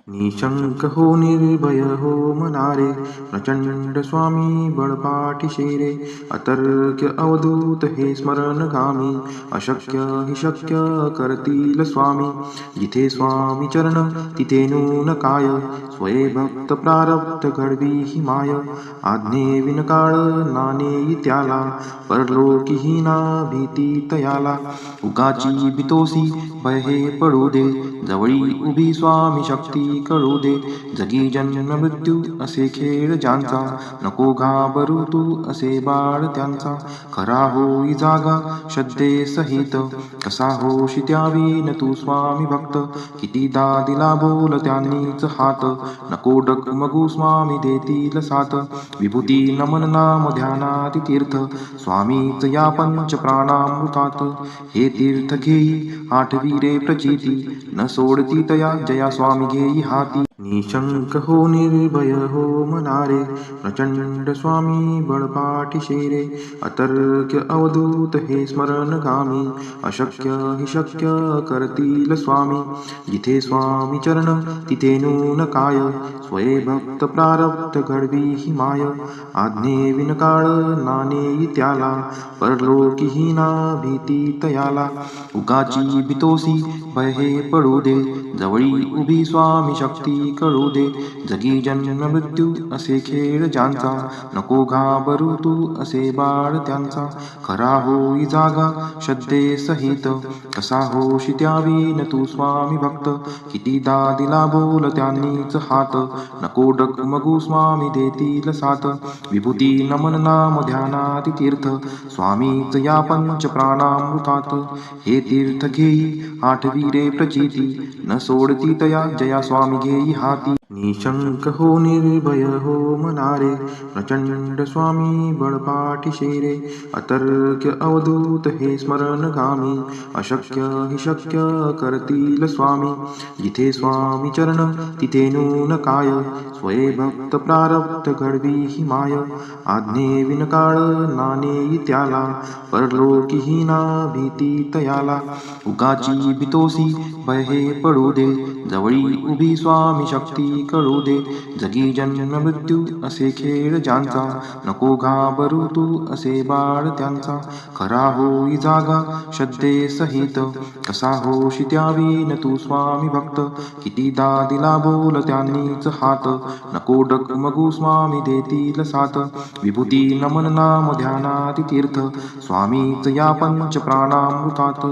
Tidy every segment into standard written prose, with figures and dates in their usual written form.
निशंक हो निर्भय हो मनारे, प्रचंड स्वामी बळपाठी शेरे. अतर्क्य अवधूत हे स्मरणगामी, अशक्य हि शक्य करतील स्वामी. जिथे स्वामी चरण तिथे नून काय, स्वये भक्त प्रारब्ध घडवी ही माय. आज्ञे विनकाळ नाणे त्याला, परलोकी ना भीती तयाला. उगाची बितोसी भय हे पडू दे, जवळी उभी स्वामी शक्ती कळू दे. जगी जन्म मृत्यू असे खेळ ज्यांचा, नको घाबरू तू असे बाळ त्यांचा. खरा होई जागा श्रद्धे सहित, कसा होशी त्यावीन तू स्वामी भक्त. कितीदा दिला बोल त्यांनीच हात, नको डगमगू स्वामी देतील साथ. विभूती नमन नाम ध्यानाती तीर्थ, स्वामीच या पंच प्राणामृतात. हे तीर्थ घेई आठवी रे प्रचिती, न सोडती तया जया स्वामी घेई हाती. निशंक हो निर्भय हो मनारे, प्रचंड स्वामी बळपाठी शेरे. अतर्क्य अवधूत हे स्मरणगामी, अशक्य हि शक्य करतील स्वामी. जिथे स्वामी चरण तिथे नून काय, स्वये भक्त प्रारब्ध घडवी ही माय. आज्ञे विनकाळ नाणे त्याला, परलोकी ना भीती तयाला. उगाची बितोसी भय हे पडू दे, जवळी उभी स्वामी शक्ती कळू दे. जगी जन्म मृत्यू असे खेळ ज्यांचा, नको घाबरू तू असे बाळ त्यांचा. खरा होई जागा श्रद्धे सहित, कसा होशी त्यावीन तू स्वामी भक्त. कितीदा दिला बोल त्यांनीच हात, नको डगमगू स्वामी देतील साथ. विभूती नमन नाम ध्यानाती तीर्थ, स्वामीच या पंच प्राणामृतात. हे तीर्थ घेई आठवी रे प्रचिती, न सोडती तया जया स्वामी घेई हाती. निशंक हो निर्भय हो मनारे, प्रचंड स्वामी बळपाठी शेरे. अतर्क्य अवधूत हे स्मरणगामी, अशक्य हि शक्य करतील स्वामी. जिथे स्वामी चरण तिथे नून काय, स्वये भक्त प्रारब्ध घडवी ही माय. आज्ञे विनकाळ नाणे त्याला, परलोकी ना भीती तयाला. उगाची बितोसी भय हे पडू दे, जवळी उभी स्वामी शक्ती कळू दे. जगी जन्म मृत्यू असे खेळ ज्यांचा, नको घाबरू तू असे बाळ त्यांचा. खरा होई जागा श्रद्धे सहित, कसा होशी त्यावीन तू स्वामी भक्त. कितीदा दिला बोल त्यांनीच हात, नको डगमगू स्वामी देतील साथ. विभूती नमन नाम ध्यानाती तीर्थ, स्वामीच या पंच प्राणामृतात.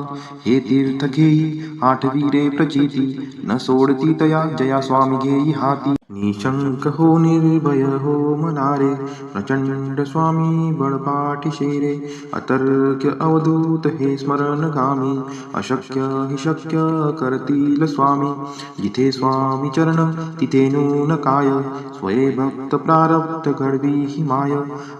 हे तीर्थ घेई आठवी रे प्रचिती, न सोडती तया जया स्वामी घेई हाती. निशंक हो निर्भय हो मनारे, प्रचंड स्वामी बळपाठी शेरे. अतर्क्य अवधूत हे स्मरणगामी, अशक्य हि शक्य करतील स्वामी. जिथे स्वामी चरण तिथे नून काय, स्वये भक्त प्रारब्ध घडवी ही माय.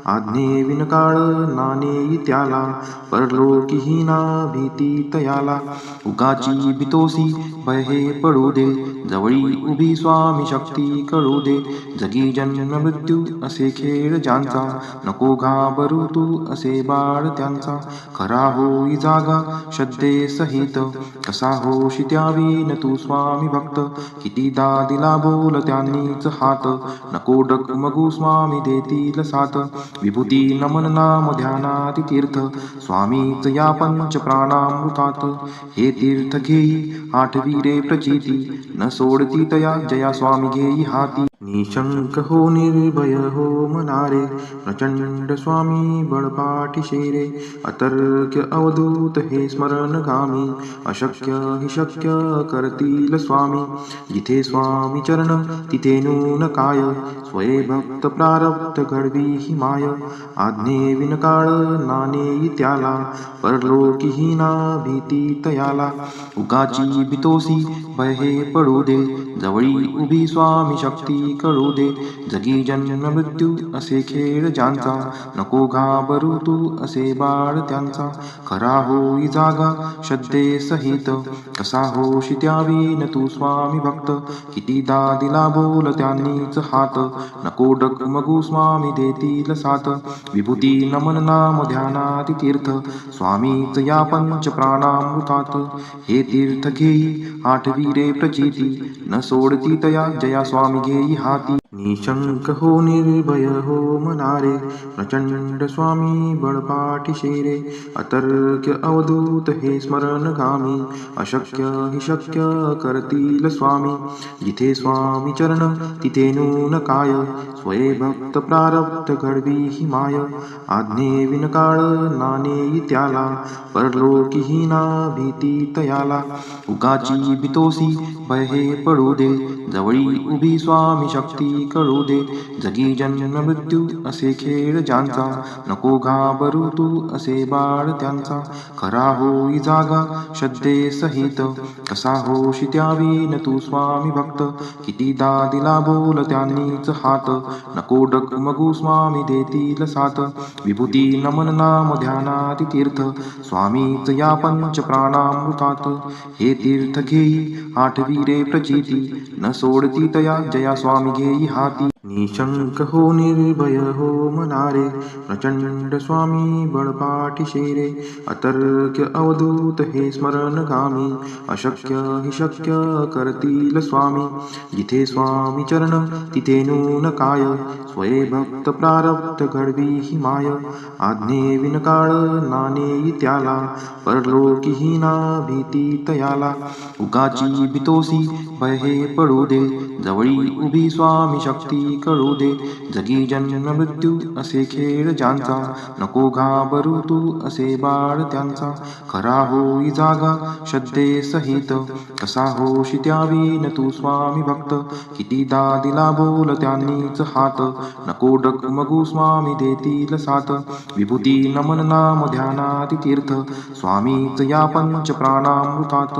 आज्ञे विनकाळ नाणे त्याला, परलोकी ना भीती तयाला. उगाची बितोसी भय हे पडू दे, जवळी उभी स्वामी शक्ती कळू दे. जगी जन्म मृत्यू असे खेळ ज्यांचा, नको घाबरू तू असे बाळ त्यांचा. खरा होई जागा श्रद्धे सहित, कसा होशी त्यावीन तू स्वामी भक्त. कितीदा दिला बोल त्यांनीच हात, नको डगमगू स्वामी देतील साथ. विभूती नमन नाम ध्यानाती तीर्थ, स्वामीच या पंच प्राणामृतात. हे तीर्थ घेई आठवी रे प्रचिती, न सोडती तया जया स्वामी घेई हाती. निशंक हो निर्भय हो मनारे, प्रचंड स्वामी बळपाठी शेरे. अतर्क्य अवधूत हे स्मरणगामी, अशक्य हि शक्य करतील स्वामी. जिथे स्वामी चरण तिथे नून काय, स्वये भक्त प्रारब्ध घडवी ही माय. आज्ञे विनकाळ नाणे त्याला, परलोकी ना भीती तयाला. उगाची बितोसी भय हे पडू दे, जवळी उभी स्वामी शक्ती कळू दे. जगी जन्म मृत्यू असे खेळ ज्यांचा, नको घाबरू तू असे बाळ त्यांचा. खरा होई जागा श्रद्धे सहित, कसा होशी त्यावीन तू स्वामी भक्त. कितीदा दिला बोल त्यांनीच हात, नको डगमगू स्वामी देतील साथ. विभूती नमन नाम ध्यानाति तीर्थ, स्वामीच या पंच प्राणामृतात. हे तीर्थ घेई आठवी रे प्रचिती, न सोडती तया जया स्वामी घेई हाती. निशंक हो निर्भय हो मनारे, प्रचंड स्वामी बळपाठीशी रे. अतर्क्य अवधूत हे स्मरणगामी, अशक्य हि शक्य करतील स्वामी. जिथे स्वामी चरण तिथे नून काय, स्वये भक्त प्रारब्ध घडवी ही माय. आज्ञे विनकाळ नानेई त्याला, परलोकीही ना भीती तयाला. उगाची भीतोसी भय हे पडू दे, जवळी उभी स्वामी शक्ती कळू दे. जगी जन्म मृत्यू असे खेळ ज्यांचा, नको घाबरू तू असे बाळ त्यांचा. खरा होई जागा श्रद्धे सहित, कसा होशी त्यावीन तू स्वामी भक्त. कितीदा दिला बोल त्यांनीच हात, नको डगमगू स्वामी देतील साथ. विभूती नमन नाम ध्यानाति तीर्थ, स्वामीच या पंच प्राणामृतात. हे तीर्थ घेई आठवी रे प्रचिती, न सोडती तया जया स्वामी घेई हाती. निशंक हो निर्भय हो मनारे, प्रचंड स्वामी बळपाठीशी रे. अतर्क्य अवधूत हे स्मरणगामी, अशक्य हि शक्य करतील स्वामी. जिथे स्वामी चरण तिथे नून काय, स्वये भक्त प्रारब्ध घडवी ही माय. आज्ञे विनकाळ नानेई त्याला, परलोकीही ना भीती तयाला. उगाची भीतोसी भय हे पडू दे, जवळी उभी स्वामी शक्ती कळू दे. जगी जन्म मृत्यू असे खेळ ज्यांचा, नको घाबरू तू असे बाळ त्यांचा. खरा होई जागा श्रद्धे सहित, कसा होशी त्यावीन तू स्वामी भक्त. कितीदा दिला बोल त्यांनीच हात, नको डगमगू स्वामी देतील साथ. विभूती नमन नाम ध्यानाति तीर्थ, स्वामीच या पंच प्राणामृतात.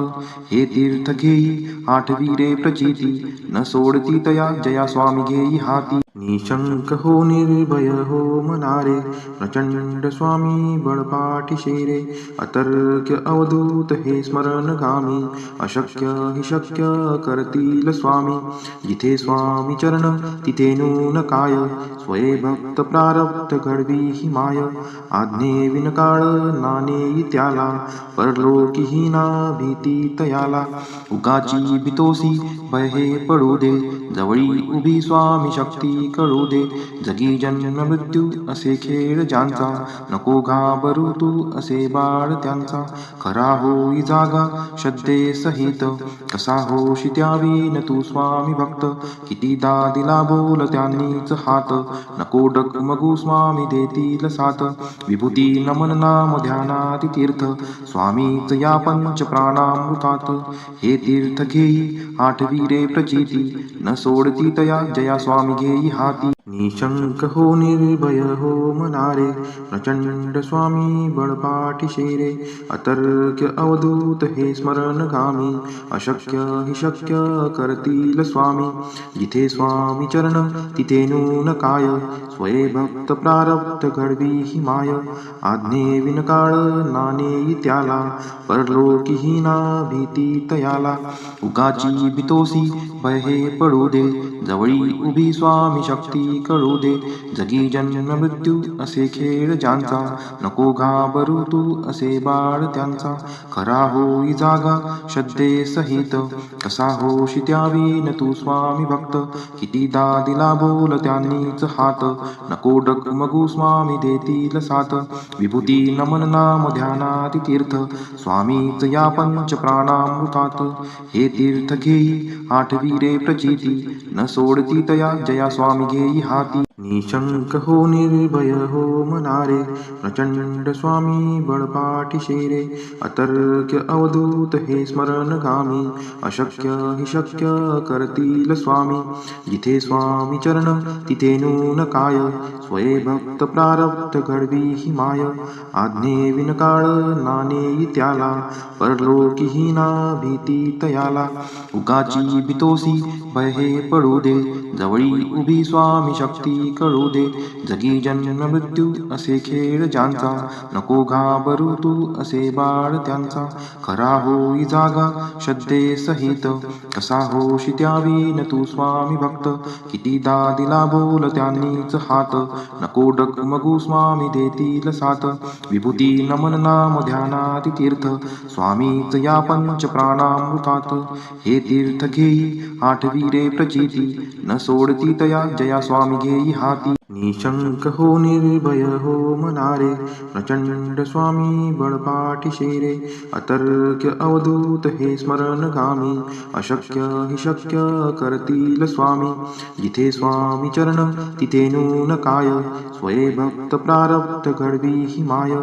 हे तीर्थ घेई आठवी रे प्रचिती, न सोडती तया जया स्वामी घेई हाती. निशंक हो निर्भय हो मनारे, प्रचंड स्वामी बळपाठीशी रे. अतर्क्य अवधूत हे स्मरणगामी, अशक्य हि शक्य करतील स्वामी. जिथे स्वामी चरण तिथे नून काय, स्वये भक्त प्रारब्ध घडवी ही माय. आज्ञे विनकाळ नानेई त्याला, परलोकीही ना भीती तयाला. उगाची भीतोसी भय हे पडू दे, जवळी उभी स्वामी शक्ती कळू दे. जगी जन्म मृत्यू असे खेळ ज्यांचा, नको घाबरू तू असे बाळ त्यांचा. खरा होई जागा श्रद्धे सहित, कसा होशी त्यावीन तू स्वामी भक्त. कितीदा दिला बोल त्यांनीच हात, नको डगमगू स्वामी देतील साथ. विभूती नमन नाम ध्यानाति तीर्थ, स्वामीच या पंच प्राणामृतात. हे तीर्थ घेई आठवी रे प्रचिती, न सोडती तया जया स्वामी घेई हाती. निशंक हो निर्भय हो मनारे, प्रचंड स्वामी बळपाठीशी रे. अतर्क्य अवधूत हे स्मरणगामी, अशक्य हि शक्य करतील स्वामी. जिथे स्वामी चरण तिथे नून काय, स्वये भक्त प्रारब्ध घडवी ही माय. आज्ञे विनकाळ नानेई त्याला, परलोकीही ना भीती तयाला. उगाची भीतोसी भय हे पडू दे, जवळी उभी स्वामी शक्ती कळू दे. जगी जन्म मृत्यू असे खेळ ज्यांचा, नको घाबरू तू असे बाळ त्यांचा. खरा होई जागा श्रद्धे सहित, कसा होशी त्यावीन तू स्वामी भक्त. कितीदा दिला बोल त्यांनीच हात, नको डगमगू स्वामी देतील साथ. विभूती नमन नाम ध्यानाति तीर्थ, स्वामीच या पंच प्राणामृतात. हे तीर्थ घेई आठवी रे प्रचिती, न सोडती तया जया स्वामी घेई हाती. निशंक हो निर्भय हो मनारे, प्रचंड स्वामी बळपाठी रे. अतर्क्य अवधूत हे स्मरणगामी, अशक्य हि शक्य करतील स्वामी. जिथे स्वामी चरण तिथे नून काय, स्वये भक्त प्रारब्ध घडवी ही माय. आज्ञे विनकाळ नाणे त्याला, परलोकीही ना भीती तयाला. उगाची बितोसी भय हे पडू दे, जवळी उभी स्वामी शक्ती कळू दे. जगी जन्म मृत्यू असे खेळ ज्यांचा, नको घाबरू तू असे बाळ त्यांचा. खरा होई जागा श्रद्धे सहित, कसा होशी त्यावीन तू स्वामी भक्त. कितीदा दिला बोल त्यांनीच हात, नको डगमगू स्वामी देतील साथ. विभूती नमन नाम ध्यानाति तीर्थ, स्वामीच या पंच प्राणामृतात. हे तीर्थ घेई आठवी प्रचिती, न सोडती तया जया स्वामी घेई हाती. निशंक हो निर्भय हो मनारे, प्रचंड स्वामी बळपाठी रे. अतर्क्य अवधूत हे स्मरणगामी, अशक्य हि शक्य करतील स्वामी. जिथे स्वामी चरण तिथे नून काय, स्वये भक्त प्रारब्ध घडवी ही माय.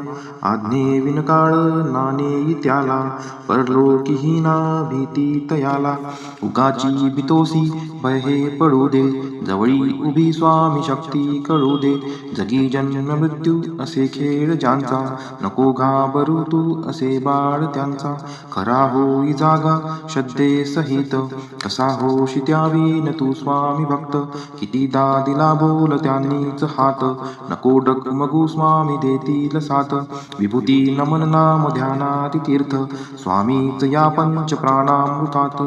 आज्ञे विनकाळ नाणे त्याला, परलोकीही ना भीती तयाला. उगाची बितोसी भय हे पडू दे, जवळी उभी स्वामी शक्ती कळू दे. जगी जन्म मृत्यू असे खेळ ज्यांचा, नको घाबरू तू असे बाळ त्यांचा. खरा होई जागा श्रद्धे सहित, कसा होशी त्यावीन तू स्वामी भक्त. कितीदा दिला बोल त्यांनीच हात, नको डगमगू स्वामी देतील साथ. विभूती नमन नाम ध्यानाति तीर्थ, स्वामीच या पंच प्राणामृतात.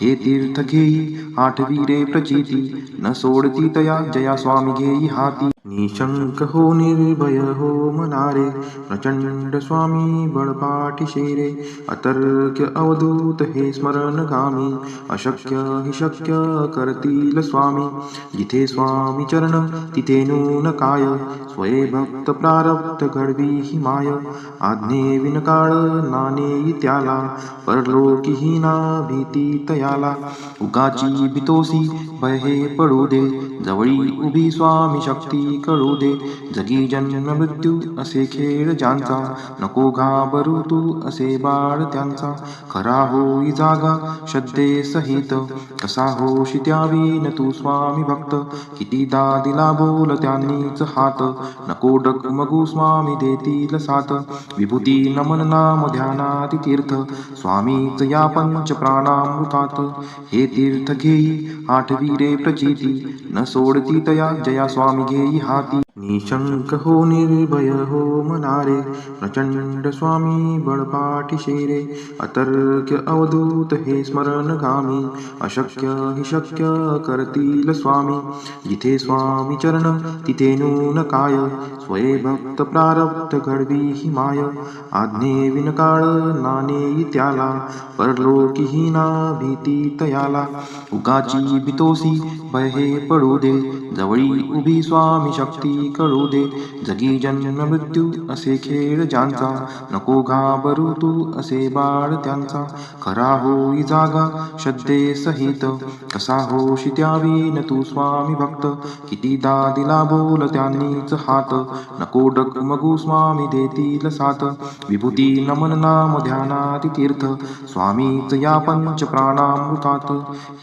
हे तीर्थ घेई आठवी प्रचिती, न सोडती तया जया स्वामी घेई हाती. निशंक हो निर्भय हो मनारे, प्रचंड स्वामी बळपाठी रे. अतर्क्य अवधूत हे स्मरणगामी, अशक्य हि शक्य करतील स्वामी. जिथे स्वामी चरण तिथे नून काय, स्वये भक्त प्रारब्ध घडवी ही माय. आज्ञे विनकाळ नाणे त्याला, परलोकीही ना भीती तयाला. उगाची बितोसी भय हे पडू दे, जवळी उभी स्वामी शक्ती कळू दे. जगी जन्म मृत्यू असे खेळ ज्यांचा, नको घाबरू तू असे बाळ त्यांचा. खरा होई जागा श्रद्धे सहित, कसा होशी त्यावीन तू स्वामी भक्त. कितीदा दिला बोल त्यांनीच हात, नको डगमगू स्वामी देतील साथ. विभूती नमन नाम ध्यानाति तीर्थ, स्वामीच या पंच प्राणामृतात. हे तीर्थ घेई आठवी प्रचिती, न सोडती तया जया स्वामी घेई हाती. निशंक हो निर्भय हो मनारे, प्रचंड स्वामी बळपाठी रे. अतर्क्य अवधूत हे स्मरणगामी, अशक्य हि शक्य करतील स्वामी. जिथे स्वामी चरण तिथे नून काय, स्वये भक्त प्रारब्ध घडवी ही माय. आज्ञे विनकाळ नाणे त्याला, परलोकीही ना भीती तयाला. उगाची बितोसी भय हे पडू दे, जवळी उभी स्वामी शक्ती कळू दे. जगी जन्म मृत्यू असे खेळ ज्यांचा, नको घाबरू तू असे बाळ त्यांचा. खरा होई जागा श्रद्धे सहित, कसा होशी त्यावीन तू स्वामी भक्त. कितीदा दिला बोल त्यांनीच हात, नको डगमगू स्वामी देतील साथ. विभूती नमन नाम ध्यानाति तीर्थ, स्वामीच या पंच प्राणामृतात.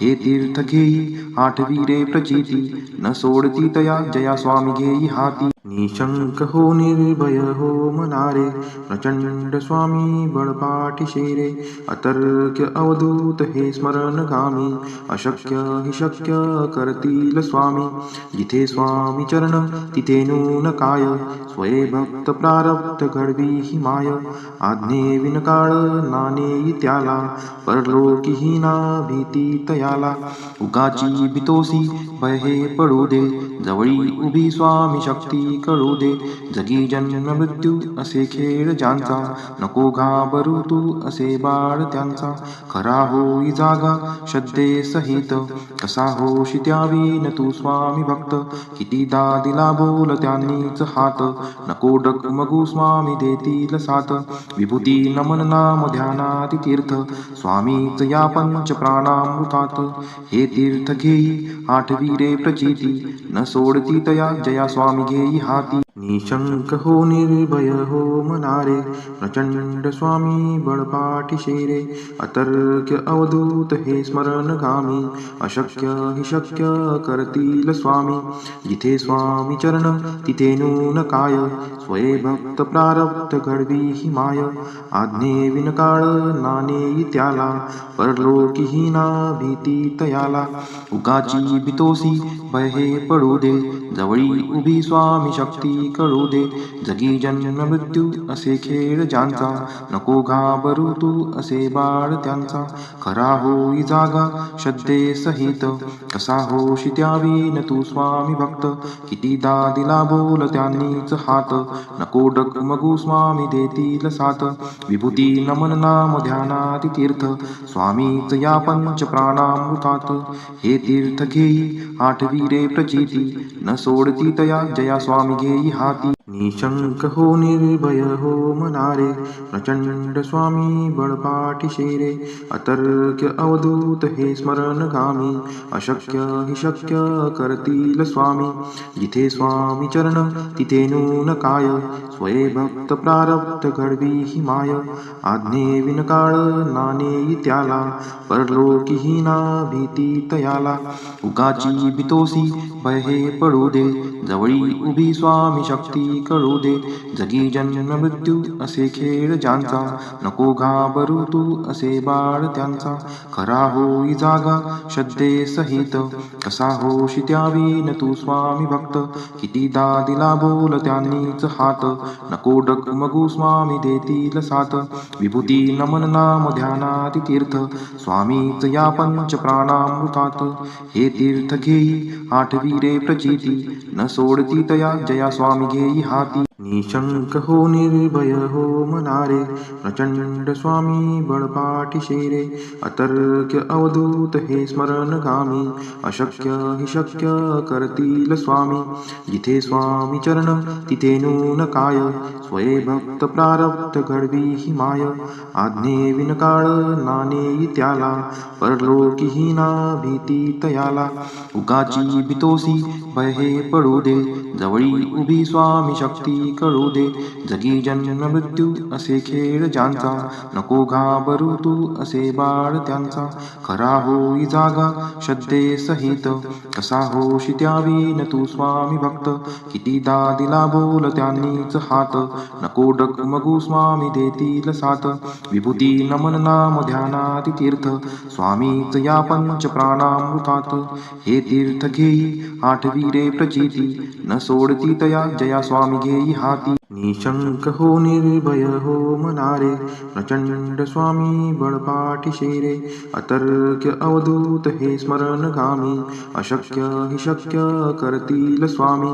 हे तीर्थ घेई आठवी प्रचिती, न सोडती तया जया स्वामी घेई हाती. निशंक हो निर्भय हो मनारे, प्रचंड स्वामी बळपाठी रे. अतर्क्य अवधूत हे स्मरणगामी, अशक्य हि शक्य करतील स्वामी. जिथे स्वामी चरण तिथे नून काय, स्वये भक्त प्रारब्ध घडवी ही माय. आज्ञे विनकाळ नाणे त्याला, परलोकीही ना भीती तयाला. उगाची बितोसी भय हे पडू दे, जवळी उभी स्वामी शक्ती कळू दे. जगी जन्म मृत्यू असे खेळ ज्यांचा, नको घाबरू तू असे बाळ त्यांचा. खरा होई जागा श्रद्धे सहित, कसा होशी त्यावीन तू स्वामी भक्त. कितीदा दिला बोल त्यांनीच हात, नको डगमगू स्वामी देतील साथ. विभूती नमन नाम ध्यानाति तीर्थ, स्वामीच या पंच प्राणामृतात. हे तीर्थ घेई आठवी रे प्रचिती न सोडती तया जया स्वामी घेई हाती निशंक हो निर्भय हो मनारे प्रचंड स्वामी बळपाठी शेरे अतर्क्य अवधूत हे स्मरणगामी अशक्य हि शक्य करतील स्वामी जिथे स्वामी चरण तिथे नून काय स्वये भक्त प्रारब्ध घडवी ही माय आज्ञे विनकाळ नाणे त्याला परलोकी ना भीती तयाला उगाची भीतोसी भय हे पडू दे जवळी उभी स्वामी शक्ती कळू दे जगी जन्म मृत्यू असे खेळ ज्यांचा नको घाबरू तू असे बाळ त्यांचा खरा होई जागा श्रद्धे सहित कसा होशी त्यावी न तू स्वामी भक्त कितीदा दिला बोल त्यांनीच हात नको डगमगू स्वामी देतील साथ विभूती नमन नाम ध्यानाती तीर्थ स्वामीच या पंच प्राणामृतात हे तीर्थ घेई आठवी रे प्रचिती न सोडती तया जया स्वामी घेई हाती निशंक हो निर्भय हो मनारे प्रचंड स्वामी बळपाठी शेरे अतर्क्य अवधूत हे स्मरणगामी अशक्य हि शक्य करतील स्वामी जिथे स्वामी चरण तिथे नून काय स्वये भक्त प्रारब्ध घडवी ही माय आज्ञे विनकाळ नाणे त्याला परलोकी ना भीती तयाला उगाची भीतोसी भय हे पडू दे जवळी उभी स्वामी शक्ती कळू दे जगी जन्म मृत्यू असे खेळ ज्यांचा नको घाबरू तू असे बाळ त्यांचा खरा होई जागा श्रद्धे सहित कसा होशी त्यावी न तू स्वामी भक्त कितीदा दिला बोल त्यांनीच हात नको डगमगू स्वामी देतील साथ विभूती नमन नाम ध्यानाती तीर्थ स्वामीच या पंच प्राणामृतात हे तीर्थ घेई आठवी रे प्रचिती न सोडती तया जया स्वामी घेई हाती निशंक हो निर्भय हो मनारे प्रचंड स्वामी बळपाठी शेरे अतर्क्य अवधूत हे स्मरणगामी अशक्य हि शक्य करतील स्वामी जिथे स्वामी चरण तिथे नून काय स्वये भक्त प्रारब्ध घडवी ही माय आज्ञे विनकाळ नाणे त्याला परलोकी ना भीती तयाला उगाची भीतोसी भय हे पडू दे जवळी उभी स्वामी शक्ती कळू दे जगी जन्म मृत्यू असे खेळ ज्यांचा नको घाबरू तू असे बाळ त्यांचा खरा होई जागा श्रद्धे सहित कसा होशी त्यावी न तू स्वामी भक्त कितीदा दिला बोल त्यांनीच हात नको डगमगू स्वामी देतील साथ विभूती नमन नाम ध्यानाती तीर्थ स्वामीच या पंच प्राणामृतात हे तीर्थ घेई आठवी रे प्रचिती न सोडती तया जया स्वामी घेई हाती निशंक हो निर्भय हो मनारे प्रचंड स्वामी बळपाठी शेरे अतर्क्य अवधूत हे स्मरणगामी अशक्य हि शक्य करतील स्वामी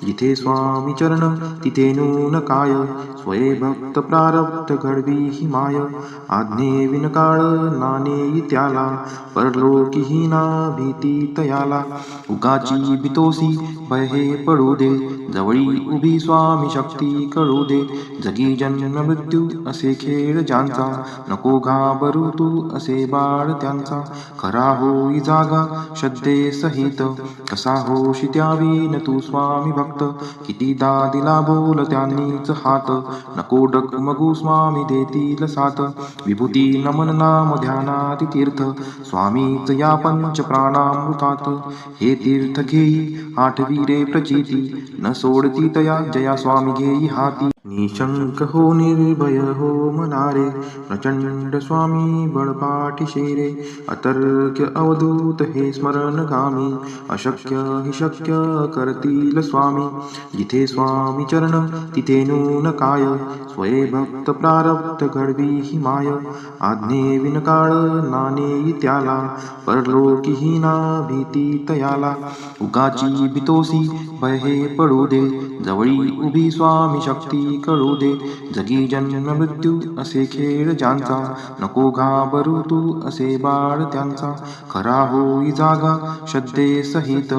जिथे स्वामी चरण तिथे नून काय स्वये भक्त प्रारब्ध घडवी ही माय आज्ञे विनकाळ नाणे त्याला परलोकी ना भीती तयाला उगाची भीतोसी भय हे पडू दे जवळी उभी स्वामी शक्ती कळू दे जगी जन्म मृत्यू असे खेळ ज्यांचा नको घाबरू तू असे बाळ त्यांचा खरा होई जागा श्रद्धे सहित कसा होशी त्यावी न तू स्वामी भक्त कितीदा दिला बोल त्यांनीच हात नको डगमगू स्वामी देतील साथ विभूती नमन नाम ध्यानाती तीर्थ स्वामीच या पंच प्राणामृतात हे तीर्थ घेई आठवी रे प्रचिती न सोडती तया जया स्वामी घेई हाती निशंक हो निर्भय हो मनारे प्रचंड स्वामी बळपाठी शेरे अतर्क्य अवधूत हे स्मरणगामी अशक्य हि शक्य करतील स्वामी जिथे स्वामी चरण तिथे नून काय स्वये भक्त प्रारब्ध घडवी ही माय आज्ञे विनकाळ नाणे त्याला परलोकी ना भीती तयाला उगाची भीतोसी भय हे पडू दे जवळी उभी स्वामी शक्ती कळू दे. जगी जन्म मृत्यू असे खेळ ज्यांचा, नको घाबरू तू असे बाळ त्यांचा. खरा होई जागा श्रद्धे सहित,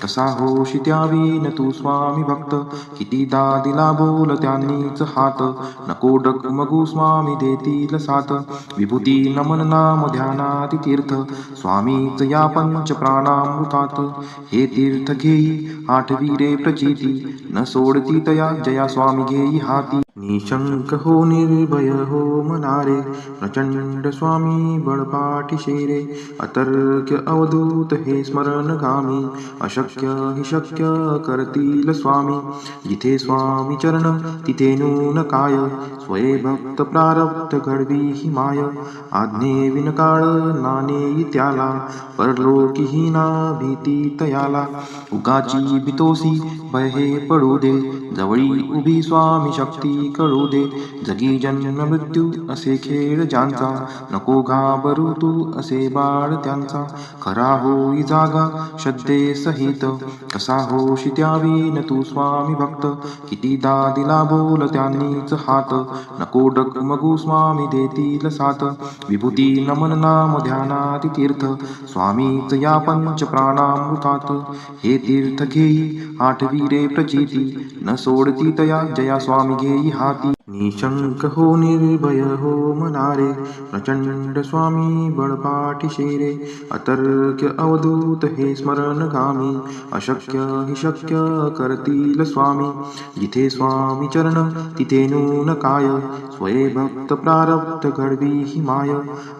कसा होशी त्यावीन तू स्वामी भक्त. कितीदा दिला बोल त्यांनीच हात, नको डगमगू स्वामी देतील साथ. विभूती नमन नाम ध्यानाति तीर्थ, स्वामीच या पंच प्राणामृतात. हे तीर्थ घेई आठवी रे प्रचिती, न सोडती तया जया स्वामी घेई हाती. निशंक हो निर्भय हो मनारे, प्रचंड स्वामी बळपाठीशे रे. अतर्क्य अवधूत हे स्मरणगामी, अशक्य हि शक्य करतील स्वामी. जिथे स्वामी चरण तिथे नून काय, स्वये भक्त प्रारब्ध घडवी ही माय. आज्ञे विनकाळ नानेई त्याला, परलोकीही ना भीती तयाला. उगाची भीतोसी भय हे पडू दे, जवळी उभी स्वामी शक्ती कळू दे. जगी जन्म मृत्यू असे खेळ ज्यांचा, नको घाबरू तू असे बाळ त्यांचा. खरा होई जागा श्रद्धे सहित, कसा होशी त्यावीन तू स्वामी भक्त. कितीदा दिला बोल त्यांनीच हात, नको डगमगू स्वामी देतील साथ. विभूती नमन नाम ध्यानाति तीर्थ, स्वामीच या पंच प्राणामृतात. हे तीर्थ घेई आठवी रे प्रचिती, न सोडती तया जया स्वामी घेई हाती. निशंक हो निर्भय हो मनारे, प्रचंड स्वामी बळपाठीशे रे. अतर्क्य अवधूत हे स्मरणगामी, अशक्य हि शक्य करतील स्वामी. जिथे स्वामी चरण तिथे नून काय, स्वये भक्त प्रारब्ध घडवी ही माय.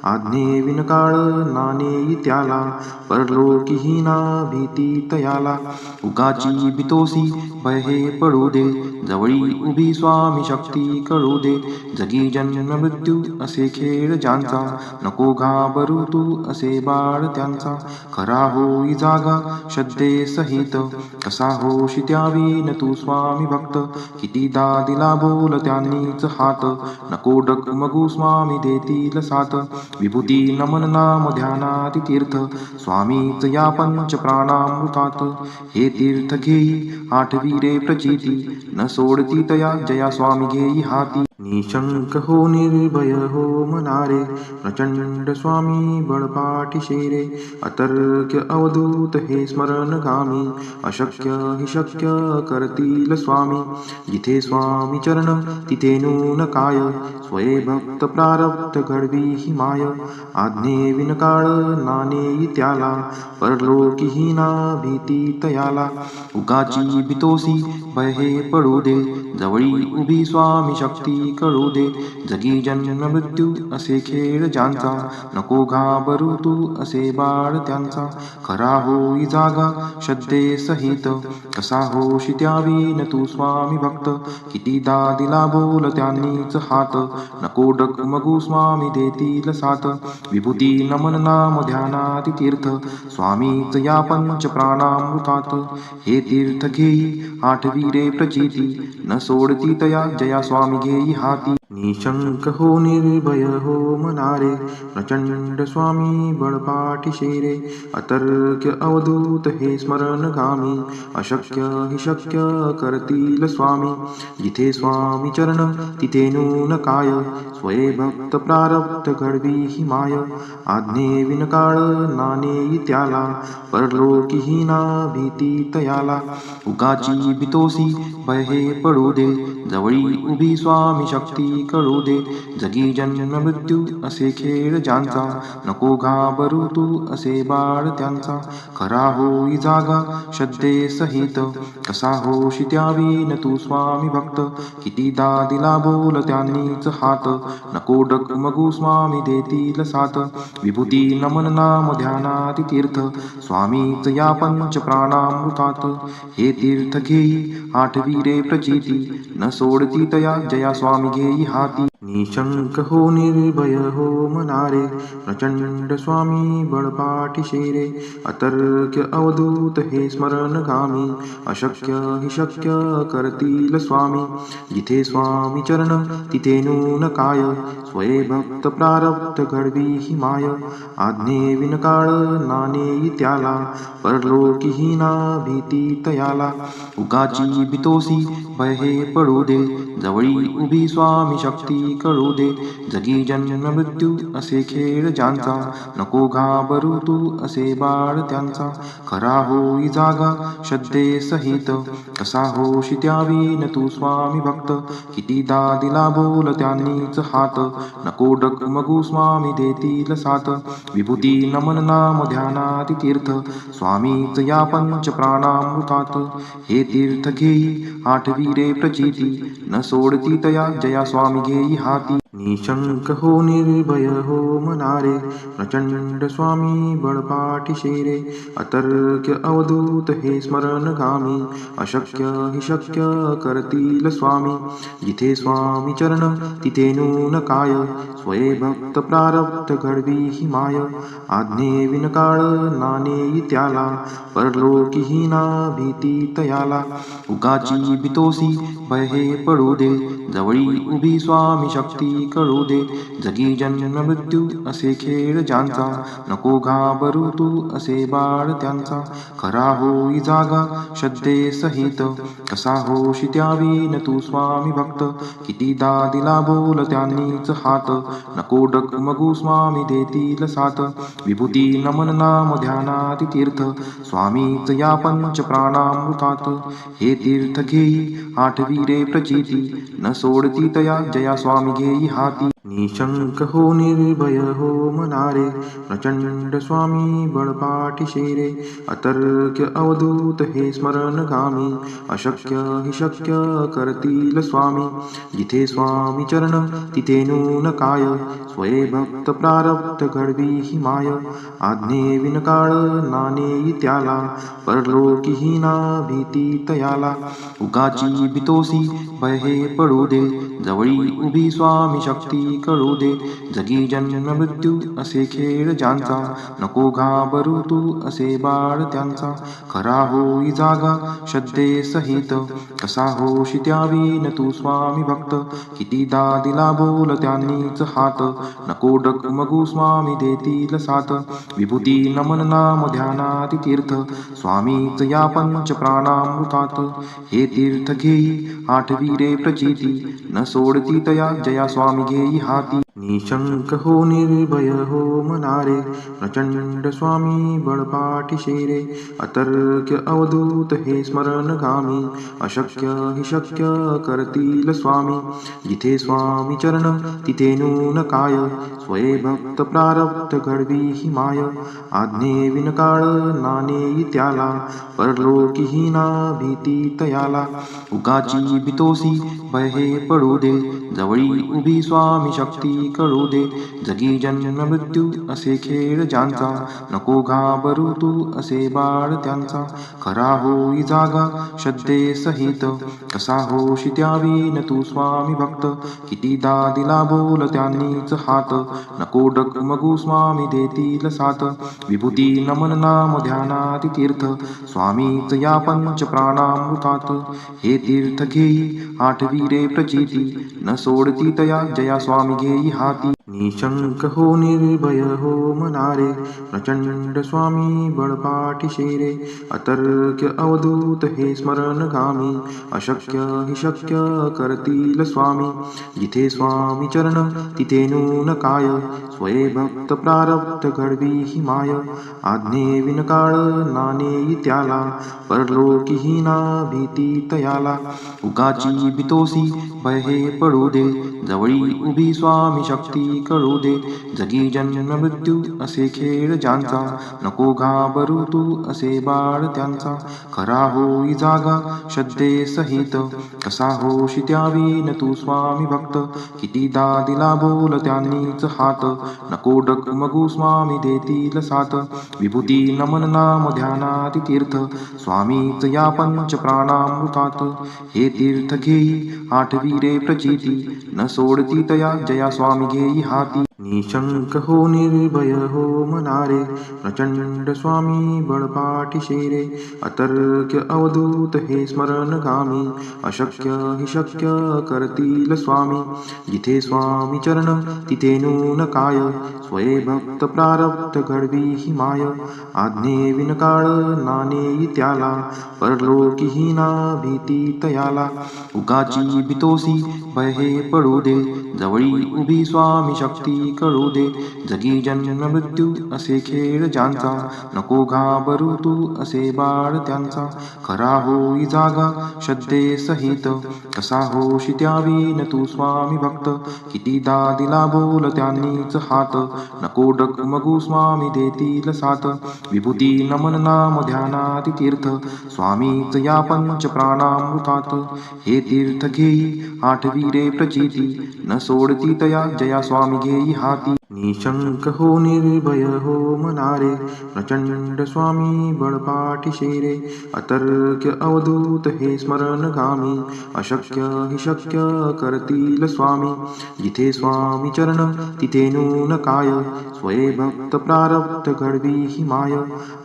आज्ञे विनकाळ नानेई त्याला, परलोकीही ना भीती तयाला. उगाची भीतोसी भय हे पडू दे, जवळी उभी स्वामी शक्ती कळू दे. जगी जन्म मृत्यू असे खेळ ज्यांचा, नको घाबरू तू असे बाळ त्यांचा. खरा होई जागा श्रद्धे सहित, कसा होशी त्यावीन तू स्वामी भक्त. कितीदा दिला बोल त्यांनीच हात, नको डगमगू स्वामी देतील साथ. विभूती नमन नाम ध्यानाति तीर्थ, स्वामीच या पंच प्राणामृतात. हे तीर्थ घेई आठवी रे प्रचिती, न सोडती तया जया स्वामी घेई हाती. निशंक हो निर्भय हो मनारे, प्रचंड स्वामी बळपाठीशे रे. अतर्क्य अवधूत हे स्मरणगामी, अशक्य हि शक्य करतील स्वामी. जिथे स्वामी चरण तिथे नून काय, स्वये भक्त प्रारब्ध घडवी ही माय. आज्ञे विनकाळ नानेई त्याला, परलोकीही ना भीती तयाला. उगाची भीतोसी भय हे पडू दे, जवळी उभी स्वामी शक्ती कळू दे. जगी जन्म मृत्यू असे खेळ ज्यांचा, नको घाबरू तू असे बाळ त्यांचा. खरा होई जागा श्रद्धे सहित, कसा होशी त्यावीन तू स्वामी भक्त. कितीदा दिला बोल त्यांनीच हात, नको डगमगू स्वामी देतील साथ. विभूती नमन नाम ध्यानाति तीर्थ, स्वामीच या पंच प्राणामृतात. हे तीर्थ घेई आठवी रे प्रचिती, न सोडती तया जया स्वामी घेई हाती. निशंक हो निर्भय हो मनारे, प्रचंड स्वामी बळपाठीशे रे. अतर्क्य अवधूत हे स्मरणगामी, अशक्य हि शक्य करतील स्वामी. जिथे स्वामी चरण तिथे नून काय, स्वये भक्त प्रारब्ध घडवी ही माय. आज्ञे विनकाळ नानेई त्याला, परलोकीही ना भीती तयाला. उगाची भीतोसी भय हे पडू दे, जवळी उभी स्वामी शक्ती कळू दे. जगी जन्म मृत्यू असे खेळ ज्यांचा, नको घाबरू तू असे बाळ त्यांचा. खरा होई जागा श्रद्धे सहित, कसा होशी त्यावीन तू स्वामी भक्त. कितीदा दिला बोल त्यांनीच हात, नको डगमगू स्वामी देतील साथ. विभूती नमन नाम ध्यानाति तीर्थ, स्वामीच या पंच प्राणामृतात. हे तीर्थ घेई आठवी रे प्रचिती, न सोडती तया जया स्वामी घेई हाती. निशंक हो निर्भय हो मनारे, प्रचंड स्वामी बळपाठी रे. अतर्क्य अवधूत हे स्मरणगामी, अशक्य हि शक्य करतील स्वामी. जिथे स्वामी चरण तिथे नून काय, स्वये भक्त प्रारब्ध घडवी ही माय. आज्ञे विनकाळ नाणे त्याला, परलोकी हीना भीती तयाला. उगाची भीतोसी भय हे पडू दे, जवळी उभी स्वामी शक्ती कळू दे. जगी जन्म मृत्यू असे खेळ ज्यांचा, नको घाबरू तू असे बाळ त्यांचा. खरा होई जागा श्रद्धे सहित, कसा होशी त्यावीन तू स्वामी भक्त. कितीदा दिला बोल त्यांनीच हात, नको डगमगू स्वामी देतील साथ. विभूती नमन नाम ध्यानाति तीर्थ, स्वामीच या पंच प्राणामृतात. हे तीर्थ घेई आठवी प्रचिती, न सोडती तया जया स्वामी घेई हाती. निशंक हो निर्भय हो मनारे, प्रचंड स्वामी बळपाठी रे. अतर्क्य अवधूत हे स्मरणगामी, अशक्य हि शक्य करतील स्वामी. जिथे स्वामी चरण तिथे नून काय, स्वये भक्त प्रारब्ध घडवी ही माय. आज्ञे विनकाळ नाणे त्याला, परलोकी हीना भीती तयाला. उगाची भीतोसी भय हे पडू दे, जवळी उभी स्वामी शक्ती कळू दे. जगी जन्म मृत्यू असे खेळ ज्यांचा, नको घाबरू तू असे बाळ त्यांचा. खरा होई जागा श्रद्धे सहित, कसा होशी त्यावीन तू स्वामी भक्त. कितीदा दिला बोल त्यांनीच हात, नको डगमगू स्वामी देतील साथ. विभूती नमन नाम ध्यानाति तीर्थ, स्वामीच या पंच प्राणामृतात. हे तीर्थ घेई आठवी प्रचिती, न सोडती तया जया स्वामी घेई हाती. निशंक हो निर्भय हो मनारे, प्रचंड स्वामी बळपाठी रे. अतर्क्य अवधूत हे स्मरणगामी, अशक्य हि शक्य करतील स्वामी. जिथे स्वामी चरण तिथे नून काय, स्वये भक्त प्रारब्ध घडवी ही माय. आज्ञे विनकाळ नाणे त्याला, परलोकी हीना भीती तयाला. उगाची भीतोसी भय हे पडू दे, जवळी उभी स्वामी शक्ती कळू दे. जगी जन्म मृत्यू असे खेळ ज्यांचा, नको घाबरू तू असे बाळ त्यांचा. खरा होई जागा श्रद्धे सहित, कसा होशी त्यावीन तू स्वामी भक्त. कितीदा दिला बोल त्यांनीच हात, नको डगमगू स्वामी देतील साथ. विभूती नमन नाम ध्यानाति तीर्थ, स्वामीच या पंच प्राणामृतात. हे तीर्थ घेई आठवी प्रचिती, न सोडती तया जया स्वामी घेई हाती. निशंक हो निर्भय हो मनारे, प्रचंड स्वामी बळपाठी रे. अतर्क्य अवधूत हे स्मरणगामी, अशक्य हि शक्य करतील स्वामी. जिथे स्वामी चरण तिथे नून काय, स्वये भक्त प्रारब्ध घडवी ही माय. आज्ञे विनकाळ नाणे त्याला, परलोकी हीना भीती तयाला. उगाची भीतोसी भय हे पडू दे, जवळी उभी स्वामी शक्ती कळू दे. जगी जन्म मृत्यू असे खेळ ज्यांचा, नको घाबरू तू असे बाळ त्यांचा. खरा होई जागा श्रद्धे सहित, कसा होशी त्यावीन तू स्वामी भक्त. कितीदा दिला बोल त्यांनीच हात, नको डगमगू स्वामी देतील साथ. विभूती नमन नाम ध्यानाति तीर्थ, स्वामीच या पंच प्राणामृतात. हे तीर्थ घेई आठवी प्रचिती, न सोडती तया जया स्वामी घेई हाती. निशंक हो निर्भय हो मनारे, प्रचंड स्वामी बळपाठी रे. अतर्क्य अवधूत हे स्मरणगामी, अशक्य हि शक्य करतील स्वामी. जिथे स्वामी चरण तिथे नून काय, स्वये भक्त प्रारब्ध घडवी ही माय. आज्ञे विनकाळ नाणे त्याला, परलोकी हीना भीती तयाला. उगाची भीतोसी भय हे पडू दे, जवळी उभी स्वामी शक्ती कळू दे जगी जन्म मृत्यू असे खेळ ज्यांचा नको घाबरू तू असे बाळ त्यांचा खरा होई जागा श्रद्धे सहित कसा होशी त्यावीन तू स्वामी भक्त कितीदा दिला बोल त्यांनीच हात नको डगमगू स्वामी देतील साथ विभूती नमन नाम ध्यानात तीर्थ स्वामीच या पंच प्राणामृतात हे तीर्थ घेई आठवी रे प्रचिती न सोडती तया जया स्वामी घेई हाती निशंक हो निर्भय हो मनारे प्रचंड स्वामी बळपाठी शेरे अतर्क्य अवधूत हे स्मरणगामी अशक्य हि शक्य करतील स्वामी जिथे स्वामी चरण तिथे नून काय स्वये भक्त प्रारब्ध घडवी ही माय आज्ञे विनकाळ नाणे त्याला परलोकी ना भीती तयाला उगाची भीतोसी भय हे पडू दे जवळी उभी स्वामी शक्ती कळू दे जगी जन्म मृत्यू असे खेळ ज्यांचा नको घाबरू तू असे बाळ त्यांचा खरा होई जागा श्रद्धे सहित कसा होशी त्यावीन तू स्वामी भक्त कितीदा दिला बोल त्यांनीच हात नको डगमगू स्वामी देतील साथ विभूती नमन नाम ध्यानात तीर्थ स्वामीच या पंच प्राणामृतात हे तीर्थ घेई आठवी रे प्रचिती न सोडती तया जया स्वामी घेई हाती निशंक हो निर्भय हो मनारे प्रचंड स्वामी बळपाठी शेरे अतर्क्य अवधूत हे स्मरणगामी अशक्य हि शक्य करतील स्वामी जिथे स्वामी चरण तिथे नून काय स्वये भक्त प्रारब्ध घडवी ही माय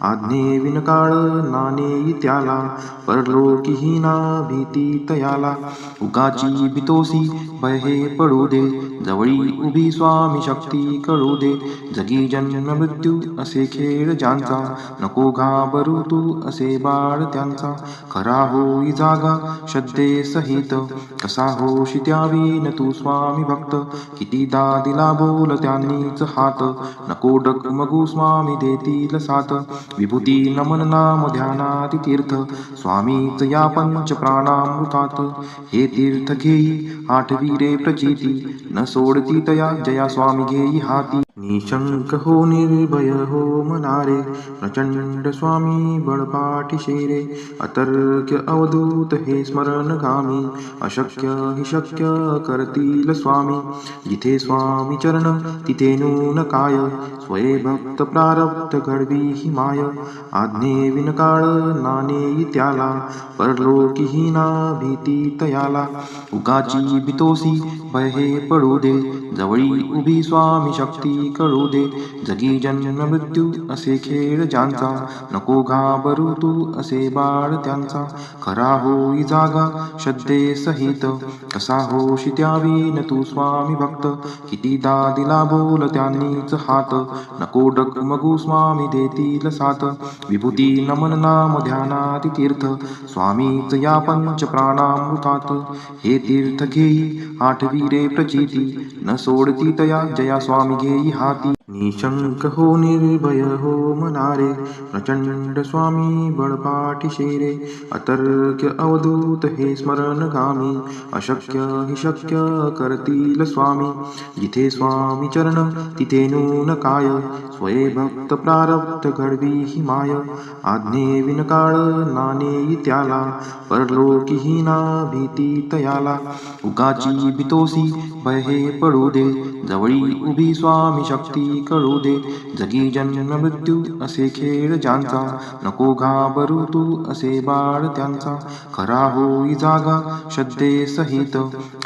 आज्ञे विनकाळ नाणे त्याला परलोकी ना भीती तयाला उगाची भीतोसी भय हे पडू दे जवळी उभी स्वामी शक्ती कळू दे जगी जन्म मृत्यू असे खेळ ज्यांचा नको घाबरू तू असे बाळ त्यांचा खरा होई जागा श्रद्धे सहित कसा होशी त्यावीन तू स्वामी भक्त कितीदा दिला बोल त्यांनीच हात नको डगमगू स्वामी देतील साथ विभूती नमन नाम ध्यानात तीर्थ स्वामीच या पंच प्राणामृतात हे तीर्थ घेई आठवी रे प्रचिती न सोडती तया जया स्वामी घेई हाती निशंक हो निर्भय हो मनारे प्रचंड स्वामी बळपाठी शेरे अतर्क्य अवधूत हे स्मरणगामी अशक्य हि शक्य करतील स्वामी जिथे स्वामी चरण तिथे नून काय स्वये भक्त प्रारब्ध घडवी ही माय आज्ञे विनकाळ नाणे त्याला परलोकी ना भीती तयाला उगाची भीतोसी भय हे पडू दे जवळी उभी स्वामी शक्ती कळू दे जगी जन्म मृत्यू असे खेळ ज्यांचा नको घाबरू तू असे बाळ त्यांचा खरा होई जागा श्रद्धे सहित कसा होशी त्यावीन तू स्वामी भक्त कितीदा दिला बोल त्यांनीच हात नको डगमगू स्वामी देतील साथ विभूती नमन नाम ध्यानात तीर्थ स्वामीच या पंच प्राणामृतात हे तीर्थ घेई आठवी रे प्रचिती न सोडती तया जया स्वामी घेई हाती निशंक हो निर्भय हो मनारे प्रचंड स्वामी बळपाठी शेरे अतर्क्य अवधूत हे स्मरणगामी अशक्य हि शक्य करतील स्वामी जिथे स्वामी चरण तिथे नून काय स्वये भक्त प्रारब्ध घडवी ही माय आज्ञे विनकाळ नाणे त्याला परलोकी ना भीती तयाला उगाची भीतोसी भय हे पडू दे जवळी उभी स्वामी शक्ती कळू दे जगी जन्म मृत्यू असे खेळ ज्यांचा नको घाबरू तू असे बाळ त्यांचा खरा होई जागा श्रद्धे सहित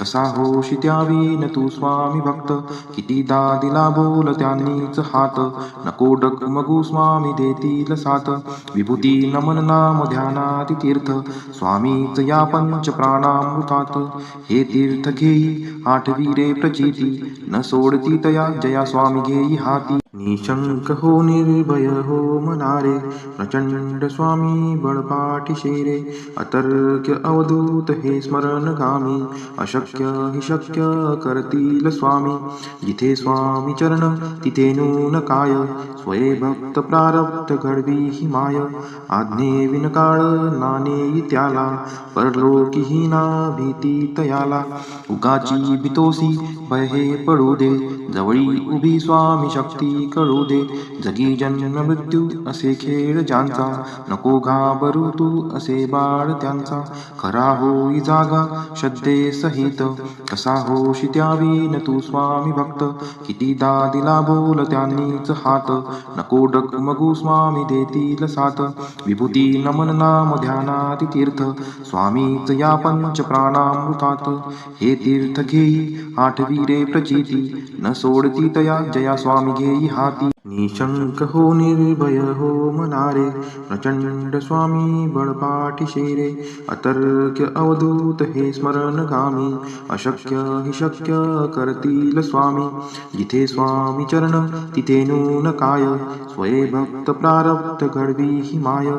कसा होशी त्यावीन तू स्वामी भक्त कितीदा दिला बोल त्यांनीच हात नको डगमगू स्वामी देतील साथ विभूती नमन नाम ध्यानात तीर्थ स्वामीच या पंच प्राणामृतात हे तीर्थ घेई आठवी रे प्रचिती न सोडती तया जया स्वामी घेई हाती निशंक हो निर्भय हो मनारे, प्रचंड स्वामी बळपाठी रे. अतर्क्य अवधूत हे स्मरणगामी, अशक्य हि शक्य करतील स्वामी. जिथे स्वामी चरण तिथे नून काय, स्वये भक्त प्रारब्ध घडवी ही माय. आज्ञे विनकाळ नानेई त्याला, परलोकीही ना भीती तयाला. उगाची बितोसी भय हे पडू दे, जवळी उभी स्वामी शक्ती कळू दे. जगी जन्म मृत्यू असे खेळ ज्यांचा, नको घाबरू तू असे बाळ त्यांचा. खरा होई जागा श्रद्धे सहित, कसा होशी त्यावीन तू स्वामी भक्त. कितीदा दिला बोल त्यांनीच हात, नको डगमगू स्वामी देतील साथ. विभूती नमन नाम ध्यानाति तीर्थ, स्वामीच या पंच प्राणामृतात. हे तीर्थ घेई आठवी रे प्रचिती, न सोडती तया जया स्वामी घेई हाती. निशंक हो निर्भय हो मनारे, प्रचंड स्वामी बळपाठी रे. अतर्क्य अवधूत हे स्मरणगामी, अशक्य हि शक्य करतील स्वामी. जिथे स्वामी चरण तिथे नून काय, स्वये भक्त प्रारब्ध घडवी ही माय.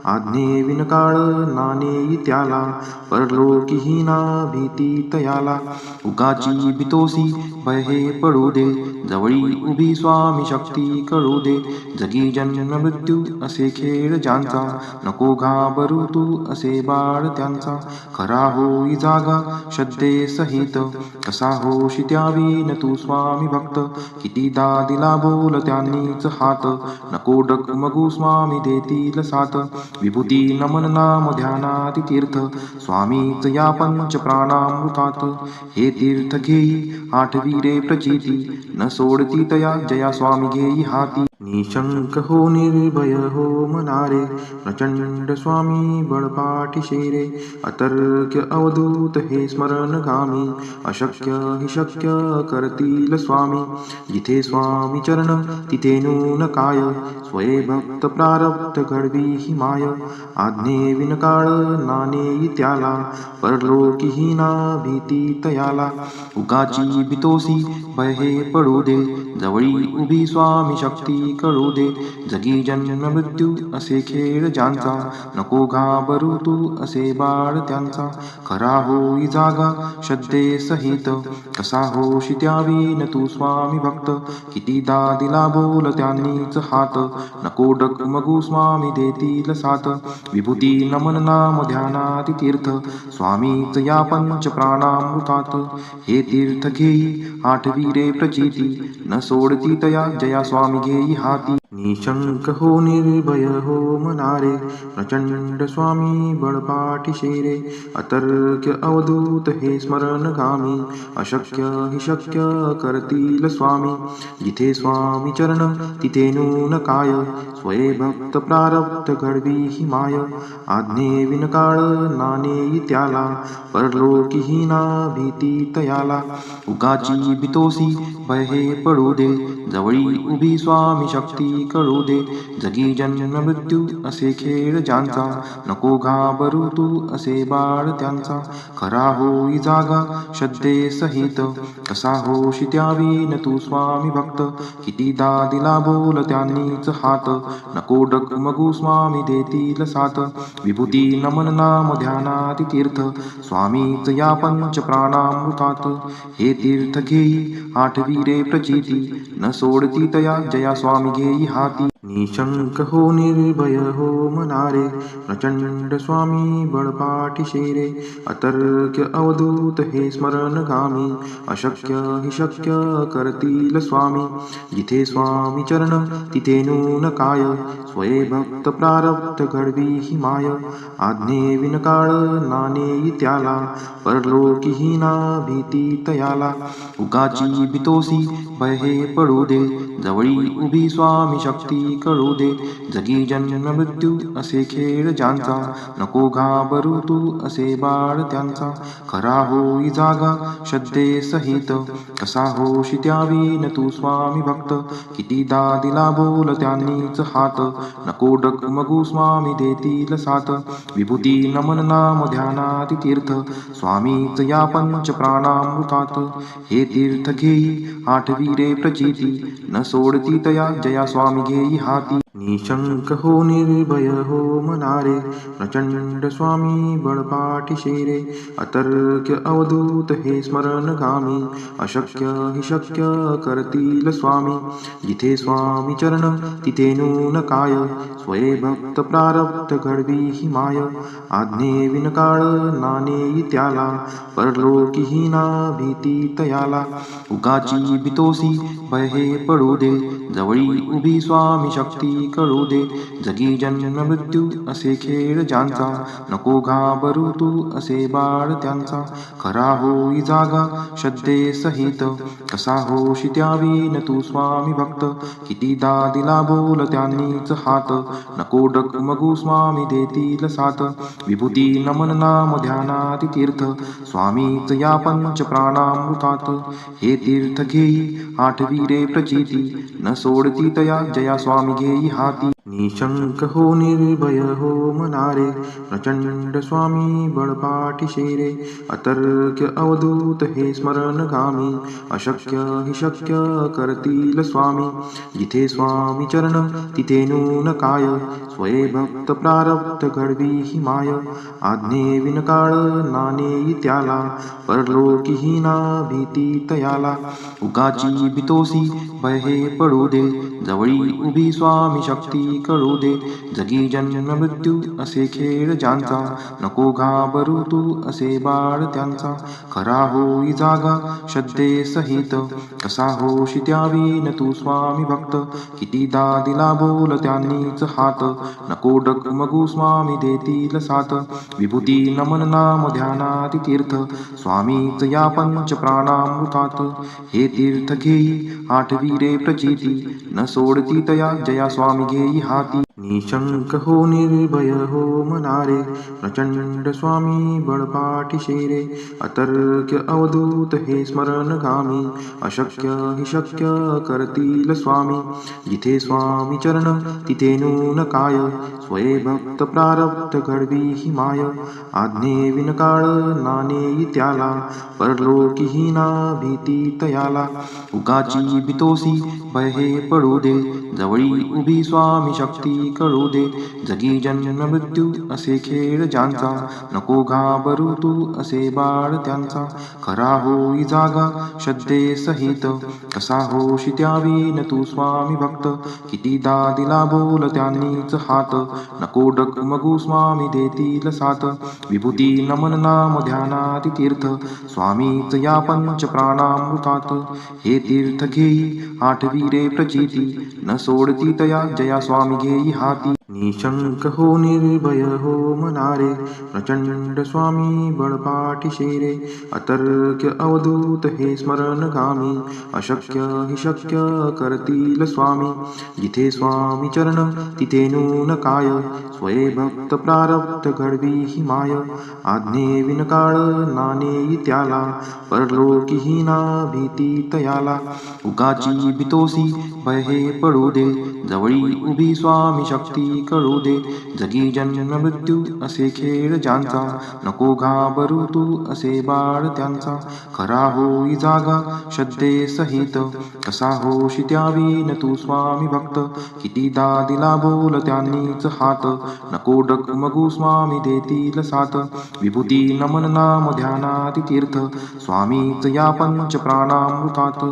आज्ञे विनकाळ नानेई त्याला, परलोकीही ना भीती तयाला. उगाची बितोसी भय हे पडू दे, जवळी उभी स्वामी शक्ती कळू दे. जगी जन्म मृत्यू असे खेळ ज्यांचा, नको घाबरू तू असे बाळ त्यांचा. खरा होई जागा श्रद्धे सहित, कसा होशी त्यावीन तू स्वामी भक्त. कितीदा दिला बोल त्यांनीच हात, नको डगमगू स्वामी देतील साथ. विभूती नमन नाम ध्यानाति तीर्थ, स्वामीच या पंच प्राणामृतात. हे तीर्थ घेई आठवी रे प्रचिती, न सोडती तया जया स्वामी घेई हाती. निशंक हो निर्भय हो मनारे, प्रचंड स्वामी बळपाठी रे. अतर्क्य अवधूत हे स्मरणगामी, अशक्य हि शक्य करतील स्वामी. जिथे स्वामी चरण तिथे नून काय, स्वये भक्त प्रारब्ध घडवी ही माय. आज्ञे विनकाळ नानेई त्याला, परलोकीही ना भीती तयाला. उगाची बितोसी भय हे पडू दे, जवळी उभी स्वामी शक्ती कळू दे. जगी जन्म मृत्यू असे खेळ ज्यांचा, नको घाबरू तू असे बाळ त्यांचा. खरा होई जागा श्रद्धे सहित, कसा होशी त्यावीन तू स्वामी भक्त. कितीदा दिला बोल त्यांनीच हात, नको डगमगू स्वामी देतील साथ. विभूती नमन नाम ध्यानाति तीर्थ, स्वामीच या पंच प्राणामृतात. हे तीर्थ घेई आठवी रे प्रचिती, न सोडती तया जया स्वामी घेई हाती. निशंक हो निर्भय हो मनारे, प्रचंड स्वामी बळपाठी रे. अतर्क्य अवधूत हे स्मरणगामी, अशक्य हि शक्य करतील स्वामी. जिथे स्वामी चरण तिथे नून काय, स्वये भक्त प्रारब्ध घडवी ही माय. आज्ञे विनकाळ नानेई त्याला, परलोकीही ना भीती तयाला. उगाची बितोसी भय हे पडू दे, जवळी उभी स्वामी शक्ती कळू दे. जगी जन्म मृत्यू असे खेळ ज्यांचा, नको घाबरू तू असे बाळ त्यांचा. खरा होई जागा श्रद्धे सहित, कसा होशी त्यावीन तू स्वामी भक्त. कितीदा दिला बोल त्यांनीच हात, नको डगमगू स्वामी देतील साथ. विभूती नमन नाम ध्यानाति तीर्थ, स्वामीच या पंच प्राणामृतात. हे तीर्थ घेई आठवी रे प्रचिती, न सोडती तया जया स्वामी घेई हाती. निशंक हो निर्भय हो मनारे, प्रचंड स्वामी बळपाठी रे. अतर्क्य अवधूत हे स्मरणगामी, अशक्य हि शक्य करतील स्वामी. जिथे स्वामी चरण तिथे नून काय, स्वये भक्त प्रारब्ध घडवी ही माय. आज्ञे विनकाळ नानेई त्याला, परलोकीही ना भीती तयाला. उगाची बितोसी भय हे पडू दे, जवळी उभी स्वामी शक्ती कळू दे. जगी जन्म मृत्यू असे खेळ ज्यांचा, नको घाबरू तू असे बाळ त्यांचा. खरा होई जागा श्रद्धे सहित, कसा होशी त्यावीन तू स्वामी भक्त. कितीदा दिला बोल त्यांनीच हात, नको डगमगू स्वामी देतील साथ. विभूती नमन नाम ध्यानाती तीर्थ, स्वामीच या पंच प्राणामृतात. हे तीर्थ घेई आठवी प्रचिती, न सोडती तया जया स्वामी घेई हाती. निशंक हो निर्भय हो मनारे, प्रचंड स्वामी बळपाठी शेरे. अतर्क्य अवधूत हे स्मरणगामी, अशक्य हि शक्य करतील स्वामी. जिथे स्वामी चरण तिथे नून काय, स्वये भक्त प्रारब्ध घडवी ही माय. आज्ञे विनकाळ नानेई त्याला, परलोकीही ना भीती तयाला. उगाची बितोसी भय हे पडू दे, जवळी उभी स्वामी शक्ती कळू दे. जगी जन्म मृत्यू असे खेळ ज्यांचा, नको घाबरू तू असे बाळ त्यांचा. खरा होई जागा श्रद्धे सहित, कसा होशी त्यावीन तू स्वामी भक्त. कितीदा दिला बोल त्यांनीच हात, नको डगमगू स्वामी देतील साथ. विभूती नमन नाम ध्यानाती तीर्थ, स्वामीच या पंच प्राणामृतात. हे तीर्थ घेई आठवी प्रचिती, न सोडती तया जया स्वामी घेई हाती. निशंक हो निर्भय हो मनारे, प्रचंड स्वामी बळपाठी शेरे. अतर्क्य अवधूत हे स्मरणगामी, अशक्य हि शक्य करतील स्वामी. जिथे स्वामी चरण तिथे नून काय, स्वये भक्त प्रारब्ध घडवी ही माय. आज्ञे विनकाळ नानेई त्याला, परलोकीही ना भीती तयाला. उगाची बितोसी भय हे पडू दे, जवळी उभी स्वामी शक्ती कळू दे. जगी जन्म मृत्यू असे खेळ ज्यांचा, नको घाबरू तू असे बाळ त्यांचा. खरा होई जागा श्रद्धे सहित, कसा होशी त्यावीन तू स्वामी भक्त. कितीदा दिला बोल त्यांनीच हात, नको डगमगू स्वामी देतील साथ. विभूती नमन नाम ध्यानाती तीर्थ, स्वामीच या पंच प्राणामृतात. हे तीर्थ घेई आठवी प्रचिती, न सोडती तया जया स्वामी घेई हाती. निशंक हो निर्भय हो मनारे, प्रचंड स्वामी बळपाठी शेरे. अतर्क्य अवधूत हे स्मरणगामी, अशक्य हि शक्य करतील स्वामी. जिथे स्वामी चरण तिथे नून काय, स्वये भक्त प्रारब्ध घडवी ही माय. आज्ञे विनकाळ नानेई त्याला, परलोकीही ना भीती तयाला. उगाची बितोसी भय हे पडू दे, जवळी उभी स्वामी शक्ती कळू दे. जगी जन्म मृत्यू असे खेळ ज्यांचा, नको घाबरू तू असे बाळ त्यांचा. खरा होई जागा श्रद्धे सहित, कसा होशी त्यावीन तू स्वामी भक्त. कितीदा दिला बोल त्यांनीच हात, नको डगमगू स्वामी देतील साथ. विभूती नमन नाम ध्यानाती तीर्थ, स्वामीच या पंच प्राणामृतात. हे तीर्थ घेई आठवी प्रचिती, न सोडती तया जया स्वामी घेई हाती. निशंक हो निर्भय हो मनारे, प्रचंड स्वामी बळपाठी शेरे. अतर्क्य अवधूत हे स्मरणगामी, अशक्य हि शक्य करतील स्वामी. जिथे स्वामी चरण तिथे नून काय, स्वये भक्त प्रारब्ध घडवी ही माय. आज्ञे विनकाळ नानेई त्याला, परलोकीही ना भीती तयाला. उगाची बितोसी भय हे पडू दे, जवळी उभी स्वामी शक्ती कळू दे. जगी जन्म मृत्यू असे खेळ ज्यांचा, नको घाबरू तू असे बाळ त्यांचा. खरा होई जागा श्रद्धे सहित, कसा होशी त्यावीन तू स्वामी भक्त. कितीदा दिला बोल त्यांनीच हात, नको डगमगू स्वामी देतील साथ. विभूती नमन नाम ध्यानाती तीर्थ, स्वामीच या पंच प्राणामृतात.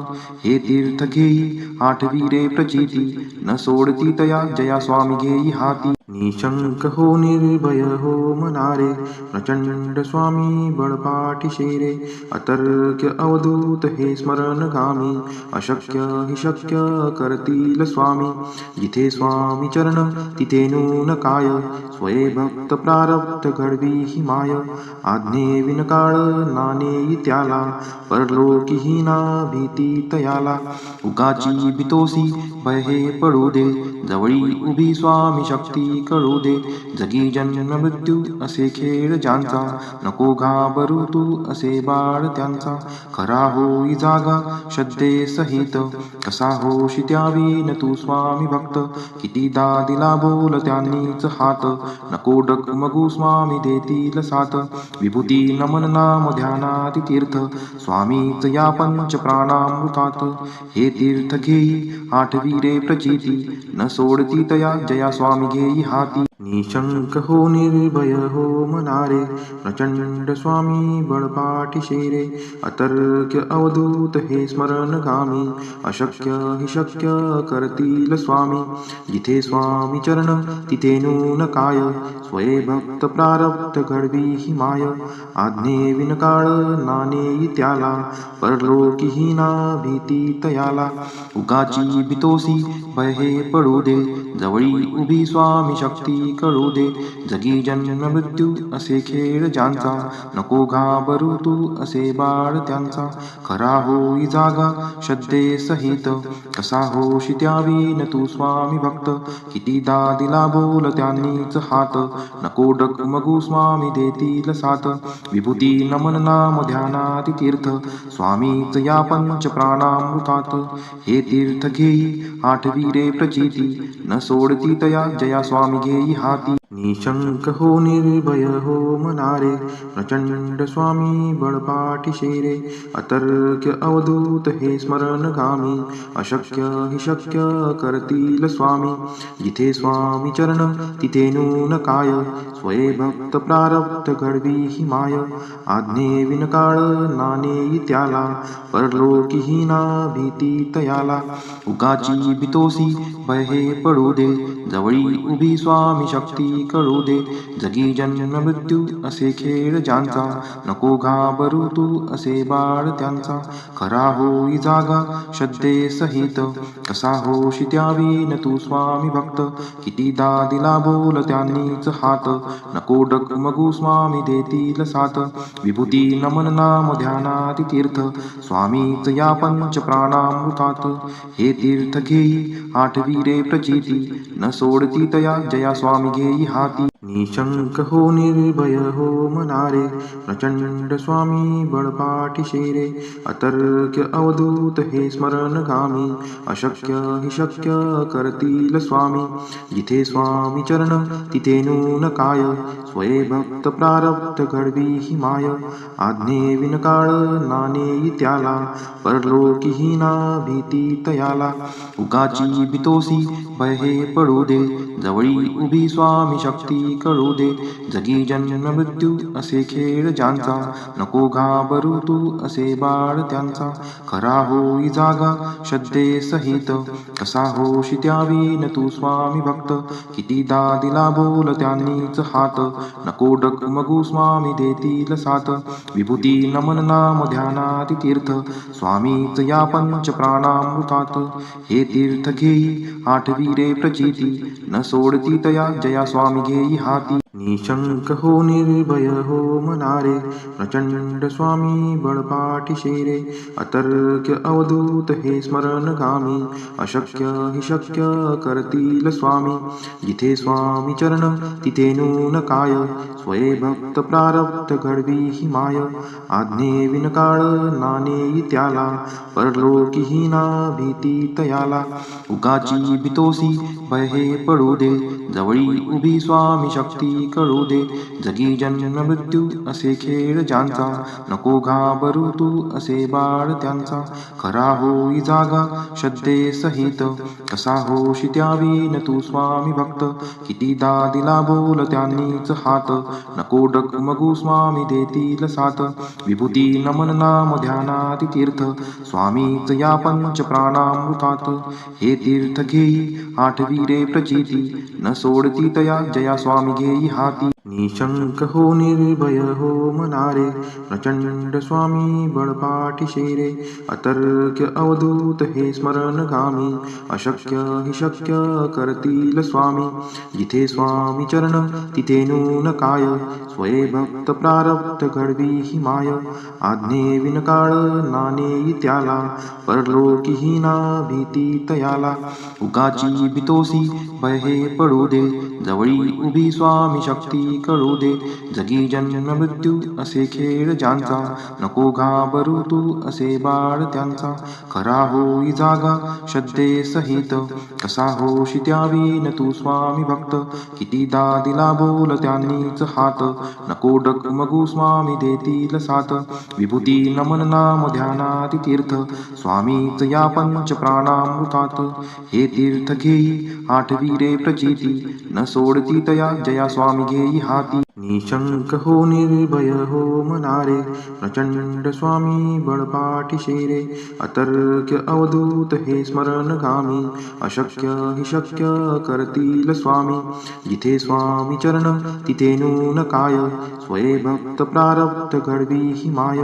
हे तीर्थ घेई आठवी प्रचिती, न सोडती तया जया स्वामी घेई हाती. निशंक हो निर्भय हो मनारे, प्रचंड स्वामी बळपाठी शेरे. अतर्क्य अवधूत हे स्मरणगामी, अशक्य हि शक्य करतील स्वामी. जिथे स्वामी चरण तिथे नून काय, स्वये भक्त प्रारब्ध घडवी ही माय. आज्ञे विनकाळ नानेई त्याला, परलोकीही ना भीती तयाला. उगाची बितोसी भय हे पडू दे, जवळी उभी स्वामी शक्ती कळू दे. जगी जन्म मृत्यू असे खेळ ज्यांचा, नको घाबरू तू असे बाळ त्यांचा. खरा होई जागा श्रद्धे सहित, कसा होशी त्यावीन तू स्वामी भक्त. कितीदा दिला बोल त्यांनीच हात, नको डगमगू स्वामी देतील साथ. विभूती नमन नाम ध्यानात तीर्थ, स्वामीच या पंच प्राणामृतात. हे तीर्थ घेई आठवी रे प्रचिती, न सोडती तया जया स्वामी घेई हाती. निशंक हो निर्भय हो मनारे, प्रचंड स्वामी बळपाठी शेरे. अतर्क्य अवधूत हे स्मरणगामी, अशक्य हि शक्य करतील स्वामी. जिथे स्वामी चरण तिथे नून काय, स्वये भक्त प्रारब्ध घडवी ही माय. आज्ञे विनकाळ नानेई त्याला, परलोकीही ना भीती तयाला. उगाची बितोसी भय हे पडू दे, जवळी उभी स्वामी शक्ती कळू दे. जगी जन्म मृत्यू असे खेळ ज्यांचा, नको घाबरू तू असे बाळ त्यांचा. खरा होई जागा श्रद्धे सहित, कसा होशी त्यावीन तू स्वामी भक्त. कितीदा दिला बोल त्यांनीच हात, नको डगमगू स्वामी देतील साथ. विभूती नमन नाम ध्यानात तीर्थ, स्वामीच या पंच प्राणामृतात. हे तीर्थ घेई आठवी रे प्रचिती, न सोडती तया जया स्वामी घेई हाती. निशंक हो निर्भय हो मनारे, प्रचंड स्वामी बळपाठी शेरे. अतर्क्य अवधूत हे स्मरणगामी, अशक्य हि शक्य करतील स्वामी. जिथे स्वामी चरण तिथे नून काय, स्वये भक्त प्रारब्ध घडवी ही माय. आज्ञे विनकाळ नानेई त्याला, परलोकीही ना भीती तयाला. उगाची बितोसी भय हे पडू दे, जवळी उभी स्वामी शक्ती कळू दे. जगी जन्म मृत्यू असे खेळ ज्यांचा, नको घाबरू तू असे बाळ त्यांचा. खरा होई जागा श्रद्धे सहित, कसा होशी त्यावीन तू स्वामी भक्त. कितीदा दिला बोल त्यांनीच हात, नको डगमगू स्वामी देतील साथ. विभूती नमन नाम ध्यानात तीर्थ, स्वामीच या पंच प्राणामृतात. हे तीर्थ घेई आठवी रे प्रचिती, न सोडती तया जया स्वामी घेई हाती. निशंक हो निर्भय हो मनारे, प्रचंड स्वामी बळपाठी शेरे. अतर्क्य अवधूत हे स्मरणगामी, अशक्य हि शक्य करतील स्वामी. जिथे स्वामी चरण तिथे नून काय, स्वये भक्त प्रारब्ध घडवी ही माय. आज्ञे विनकाळ नानेई त्याला, परलोकीही ना भीती तयाला. उगाची बितोसी भय हे पडू दे, जवळी उभी स्वामी शक्ती कळू दे. जगी जन्म मृत्यू असे खेळ ज्यांचा, नको घाबरू तू असे बाळ त्यांचा. खरा होई जागा श्रद्धे सहित, कसा होशी त्यावीन तू स्वामी भक्त. कितीदा दिला बोल त्यांनीच हात, नको डगमगू स्वामी देतील साथ. विभूती नमन नाम ध्यानात तीर्थ, स्वामीच या पंच प्राणामृतात. हे तीर्थ घेई आठवी रे प्रचिती, न सोडती तया जया स्वामी घेई हाती. निशंक हो निर्भय हो मनारे, प्रचंड स्वामी बळपाठी शेरे. अतर्क्य अवधूत हे स्मरणगामी, अशक्य हि शक्य करतील स्वामी. जिथे स्वामी चरण तिथे नून काय, स्वये भक्त प्रारब्ध घडवी ही माय. आज्ञे विनकाळ नानेई त्याला, परलोकीही ना भीती तयाला. उगाची बितोसी भय हे पडू दे, जवळी उभी स्वामी शक्ती कळू दे. जगी जन्म मृत्यू असे खेळ ज्यांचा, नको घाबरू तू असे बाळ त्यांचा. खरा होई जागा श्रद्धे सहित, कसा होशी त्यावीन तू स्वामी भक्त. कितीदा दिला बोल त्यांनीच हात, नको डगमगू स्वामी देतील साथ. विभूती नमन नाम ध्यानात तीर्थ, स्वामीच या पंच प्राणामृतात. हे तीर्थ घेई आठवी रे प्रचिती, न सोडती तया जया स्वामी घेई हाती. निशंक हो निर्भय हो मनारे, प्रचंड स्वामी बळपाठी रे. अतर्क्य अवधूत हे स्मरणगामी, अशक्य हि शक्य करतील स्वामी. जिथे स्वामी चरण तिथे नून काय, स्वये भक्त प्रारब्ध घडवी ही माय. आज्ञे विनकाळ नानेई त्याला, परलोकीही ना भीती तयाला. उगाची बितोसी भय हे पडू दे, जवळी उभी स्वामी शक्ती कळू दे. जगी जन्म मृत्यू असे खेळ ज्यांचा, नको घाबरू तू असे बाळ त्यांचा. खरा होई जागा श्रद्धे सहित, कसा होशी त्यावी न तू स्वामी भक्त. कितीदा दिला बोल त्यांनीच हात, नको डगमगू स्वामी देतील साथ. विभूती नमन नाम ध्यानाति तीर्थ, स्वामीच या पंच प्राणामृतात. हे तीर्थ घेई आठवी रे प्रचिती, न सोडती तया जया स्वामी घेई हाती. निशंक हो निर्भय हो मनारे, प्रचंड स्वामी बळपाठी रे. अतर्क्य अवधूत हे स्मरणगामी, अशक्य हि शक्य करतील स्वामी. जिथे स्वामी चरण तिथे नून काय, स्वये भक्त प्रारब्ध घडवी ही माय.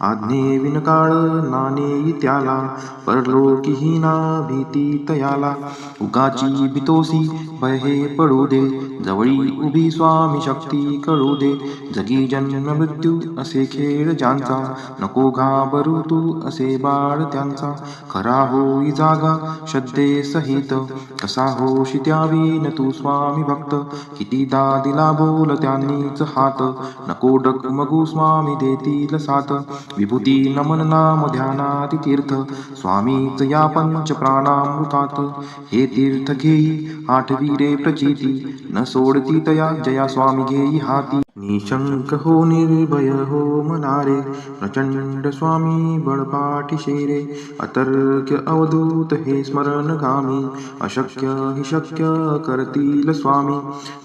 आज्ञे विनकाळ नानेई त्याला, परलोकीही ना भीती तयाला. उगाची बितोसी भय हे पडू दे, जवळी उभी स्वामी शक्ती कळू दे. जगी जन्म मृत्यू असे खेळ ज्यांचा, नको घाबरू तू असे बाळ त्यांचा. खरा होई जागा श्रद्धे सहित, कसा होशी त्यावी न तू स्वामी भक्त. कितीदा दिला बोल त्यांनीच हात, नको डगमगू स्वामी देतील साथ. विभूती नमन नाम ध्यानाति तीर्थ, स्वामीच या पंच प्राणामृतात. हे तीर्थ घेई आठवी रे प्रचिती, न सोडती तया जया स्वामी घेई हाती. निशंक हो निर्भय हो मनारे, प्रचंड स्वामी बळपाठी रे. अतर्क्य अवधूत हे स्मरणगामी, अशक्य हि शक्य करतील स्वामी.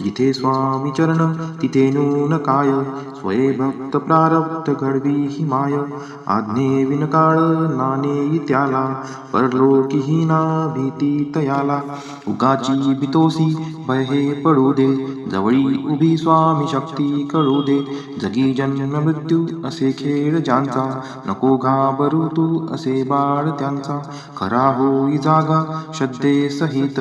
जिथे स्वामी चरण तिथे नून काय, स्वये भक्त प्रारब्ध घडवी ही माय. आज्ञे विनकाळ नानेई त्याला, परलोकीही ना भीती तयाला. उगाची बितोसी भय हे पडू दे, जवळी उभी स्वामी शक्ती कळू दे. जगी जन्म मृत्यू असे खेळ ज्यांचा, नको घाबरू तू असे बाळ त्यांचा. खरा होई जागा श्रद्धे सहित,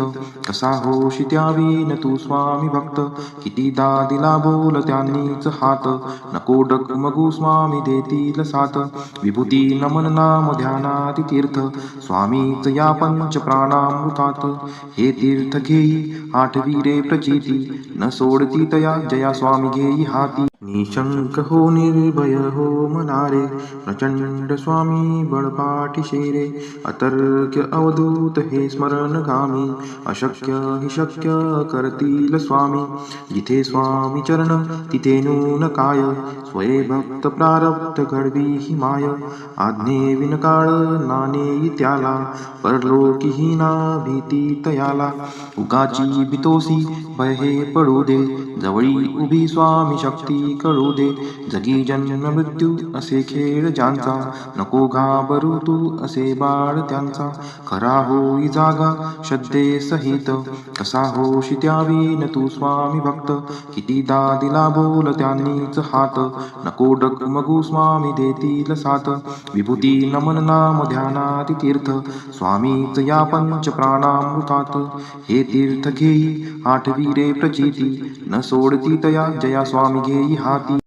कसा होशी त्यावी न तू स्वामी भक्त. कितीदा दिला बोल त्यांनीच हात, नको डगमगू स्वामी देतील साथ. विभूती नमन नाम ध्यानाति तीर्थ, स्वामीच या पंच प्राणामृतात. हे तीर्थ घेई आठवी रे प्रचिती, न सोडती तया जया स्वामी घेई हाती. निशंक हो निर्भय हो मनारे, प्रचंड स्वामी बळपाठी रे. अतर्क्य अवधूत हे स्मरणगामी, अशक्य हि शक्य करतील स्वामी. जिथे स्वामी चरण तिथे नून काय, स्वये भक्त प्रारब्ध घडवी ही माय. आज्ञे विनकाळ नानेई त्याला, परलोकीही ना भीती तयाला. उगाची बितोसी भय हे पडू दे, जवळी उभी स्वामी शक्ती कळू दे. जगी जन्म मृत्यू असे खेळ ज्यांचा, नको घाबरू तू असे बाळ त्यांचा. खरा होई जागा श्रद्धे सहित, कसा होशी त्यावी न तू स्वामी भक्त. कितीदा दिला बोल त्यांनीच हात, नको डगमगू स्वामी देतील साथ. विभूती नमन नाम ध्यानाति तीर्थ, स्वामीच या पंच प्राणामृतात. हे तीर्थ घेई आठवी रे प्रचिती, न सोडती तया जया स्वामी घेई हाती.